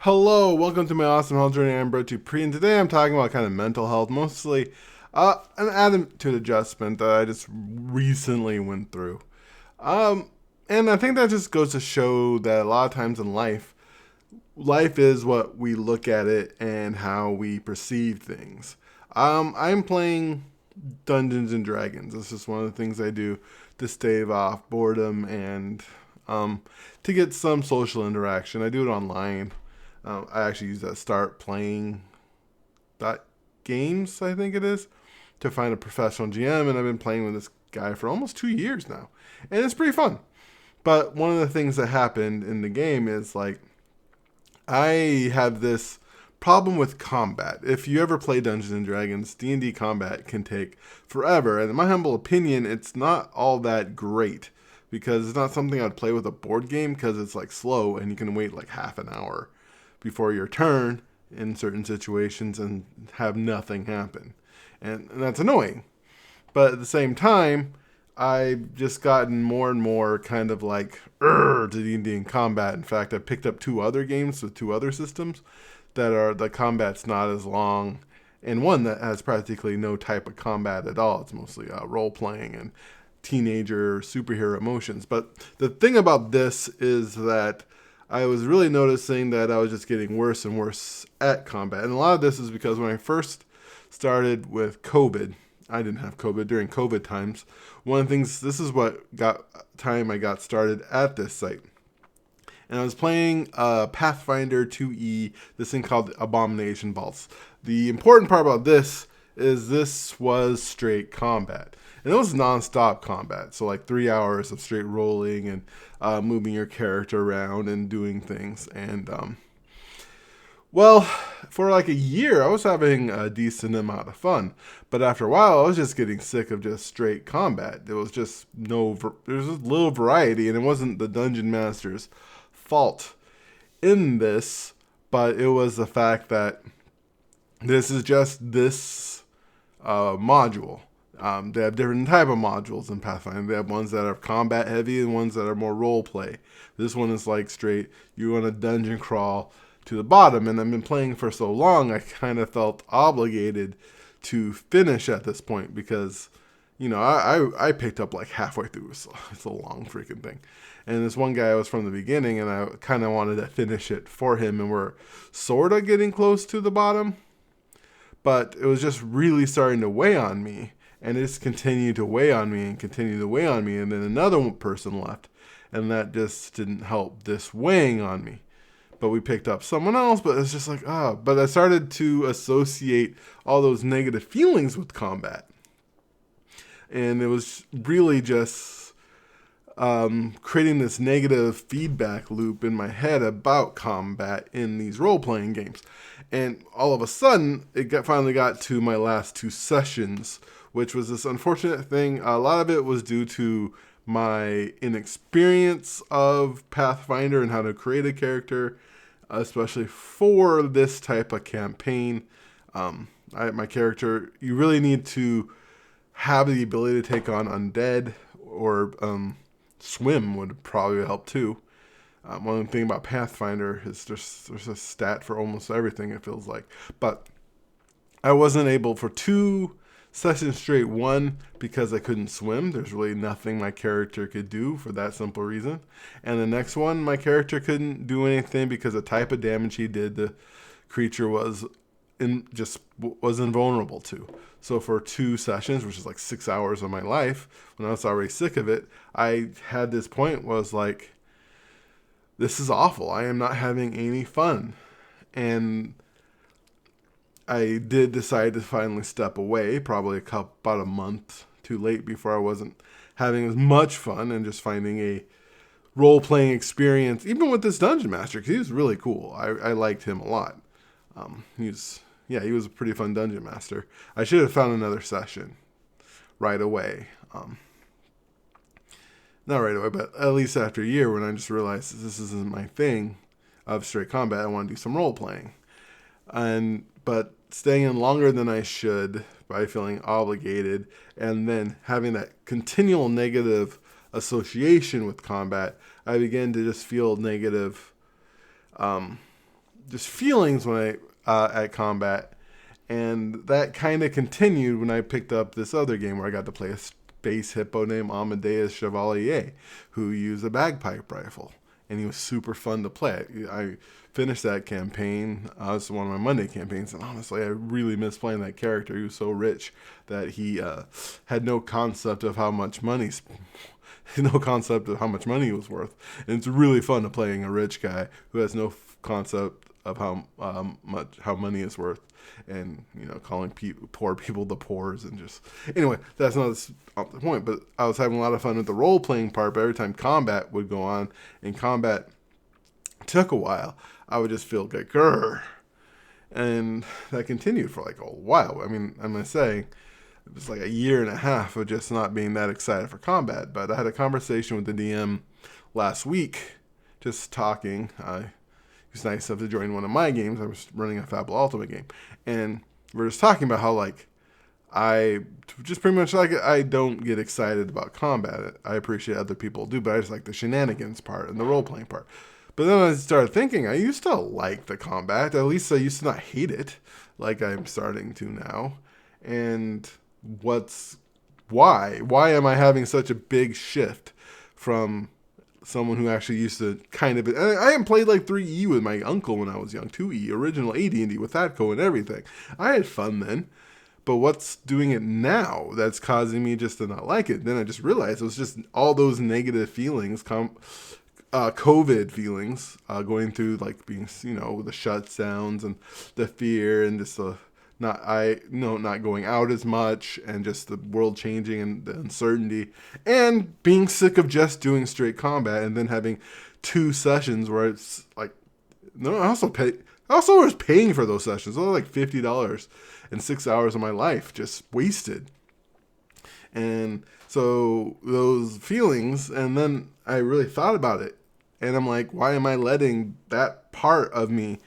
Hello, welcome to my awesome health journey. I'm Brett Dupree, and today I'm talking about kind of mental health, mostly an attitude adjustment that I just recently went through. Um, and I think that just goes to show that a lot of times in life is what we look at it and how we perceive things. I'm playing Dungeons and Dragons. This is one of the things I do to stave off boredom and um, to get some social interaction. I do it online. I actually use that start playing dot games, I think it is, to find a professional GM, and I've been playing with this guy for almost 2 years now, and it's pretty fun. But one of the things that happened in the game is like I have this problem with combat. If you ever play Dungeons and Dragons, D&D combat can take forever, and in my humble opinion, it's not all that great because it's not something I'd play with a board game because it's like slow and you can wait like half an hour before your turn in certain situations and have nothing happen. And that's annoying. But at the same time, I've just gotten more and more kind of like to D&D and combat. In fact, I picked up two other games with two other systems that are the combat's not as long, and one that has practically no type of combat at all. It's mostly role playing and teenager superhero emotions. But the thing about this is that I was really noticing that I was just getting worse and worse at combat. And a lot of this is because when I first started with COVID, I didn't have COVID during COVID times. One of the things, this is what got time I got started at this site. And I was playing Pathfinder 2E, this thing called Abomination Vaults. The important part about this is this was straight combat. And it was non-stop combat, so like 3 hours of straight rolling and moving your character around and doing things. And well, for like a year, I was having a decent amount of fun. But after a while, I was just getting sick of just straight combat. There was just there was just little variety, and it wasn't the dungeon master's fault in this, but it was the fact that this is just this module. They have different type of modules in Pathfinder. They have ones that are combat heavy and ones that are more role play. This one is like straight, you want to dungeon crawl to the bottom. And I've been playing for so long, I kind of felt obligated to finish at this point because, you know, I picked up like halfway through. It's a long freaking thing. And this one guy was from the beginning, and I kind of wanted to finish it for him. And we're sort of getting close to the bottom, but it was just really starting to weigh on me. And it just continued to weigh on me and continued to weigh on me. And then another person left, and that just didn't help this weighing on me. But we picked up someone else, but it's just like, But I started to associate all those negative feelings with combat. And it was really just creating this negative feedback loop in my head about combat in these role-playing games. And all of a sudden, finally got to my last two sessions, which was this unfortunate thing. A lot of it was due to my inexperience of Pathfinder and how to create a character, especially for this type of campaign. My character, you really need to have the ability to take on undead, or swim would probably help too. One thing about Pathfinder is there's a stat for almost everything, it feels like. But I wasn't able for 2 sessions straight. One, because I couldn't swim. There's really nothing my character could do for that simple reason. And the next one, my character couldn't do anything because the type of damage he did, the creature was invulnerable to. So for 2 sessions, which is like 6 hours of my life, when I was already sick of it, I had this point was like, this is awful. I am not having any fun. And I did decide to finally step away, probably about a month too late before I wasn't having as much fun and just finding a role-playing experience, even with this dungeon master, because he was really cool. I liked him a lot. He was a pretty fun dungeon master. I should have found another session right away. Not right away, but at least after a year when I just realized this isn't my thing of straight combat. I want to do some role-playing. But staying in longer than I should by feeling obligated, and then having that continual negative association with combat, I began to just feel negative just feelings when at combat, and that kind of continued when I picked up this other game where I got to play a space hippo named Amadeus Chevalier, who used a bagpipe rifle, and he was super fun to play. I finished that campaign. It's one of my Monday campaigns, and honestly, I really miss playing that character. He was so rich that he had no concept of how much money. No concept of how much money he was worth, and it's really fun to playing a rich guy who has no concept of how money is worth, and calling poor people the poors, and just anyway, that's not the point. But I was having a lot of fun with the role playing part. But every time combat would go on, and combat took a while, I would just feel like grr, and that continued for like a while. I mean, I'm gonna say it was like a year and a half of just not being that excited for combat. But I had a conversation with the DM last week, just talking. It was nice enough to join one of my games. I was running a Fable Ultimate game, and we were just talking about how I just pretty much I don't get excited about combat. I appreciate other people do, but I just like the shenanigans part and the role playing part. But then I started thinking I used to like the combat. At least I used to not hate it like I'm starting to now. And why am I having such a big shift from someone who actually used to kind of, I hadn't played like 3E with my uncle when I was young, 2E, original AD&D with Atco and everything. I had fun then, but what's doing it now that's causing me just to not like it? Then I just realized it was just all those negative feelings, COVID feelings, going through like being, the shutdowns and the fear and just the, not going out as much, and just the world changing and the uncertainty, and being sick of just doing straight combat and then having 2 sessions where it's like, no, I also was paying for those sessions. Those were like $50 and 6 hours of my life just wasted. And so those feelings, and then I really thought about it, and I'm like, why am I letting that part of me,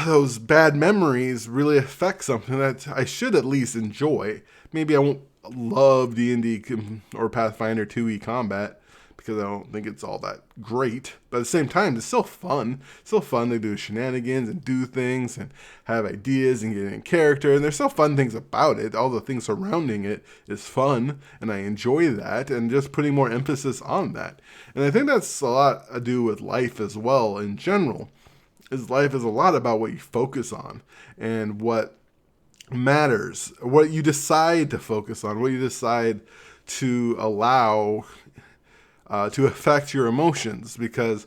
those bad memories, really affect something that I should at least enjoy? Maybe I won't love D&D or Pathfinder 2e combat because I don't think it's all that great. But at the same time, it's still fun. It's still fun to do shenanigans and do things and have ideas and get in character. And there's still fun things about it. All the things surrounding it is fun, and I enjoy that, and just putting more emphasis on that. And I think that's a lot to do with life as well in general. Life is a lot about what you focus on and what matters, what you decide to focus on, what you decide to allow to affect your emotions, because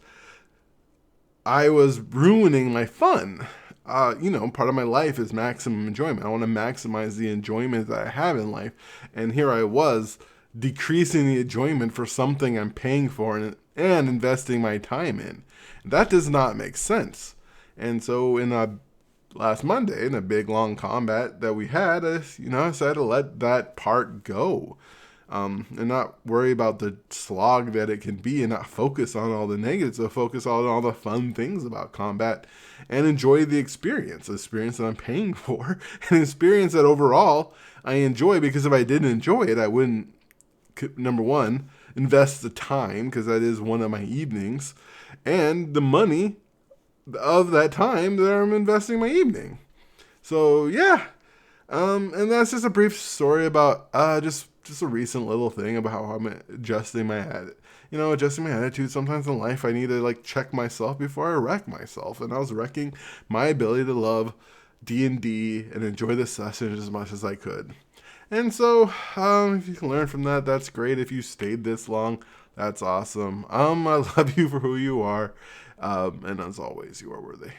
I was ruining my fun. Part of my life is maximum enjoyment. I want to maximize the enjoyment that I have in life. And here I was decreasing the enjoyment for something I'm paying for and investing my time in. That does not make sense. And so last Monday, in a big long combat that we had, I decided to let that part go. And not worry about the slog that it can be, and not focus on all the negatives, but focus on all the fun things about combat and enjoy the experience that I'm paying for, an experience that overall I enjoy, because if I didn't enjoy it, I wouldn't, number one, invest the time, because that is one of my evenings, and the money of that time that I'm investing my evening. So yeah, and that's just a brief story about just a recent little thing about how I'm adjusting my attitude. Sometimes in life I need to check myself before I wreck myself, and I was wrecking my ability to love D&D and enjoy the sessions as much as I could. And so if you can learn from that, that's great. If you stayed this long, that's awesome. I love you for who you are, and as always, you are worthy.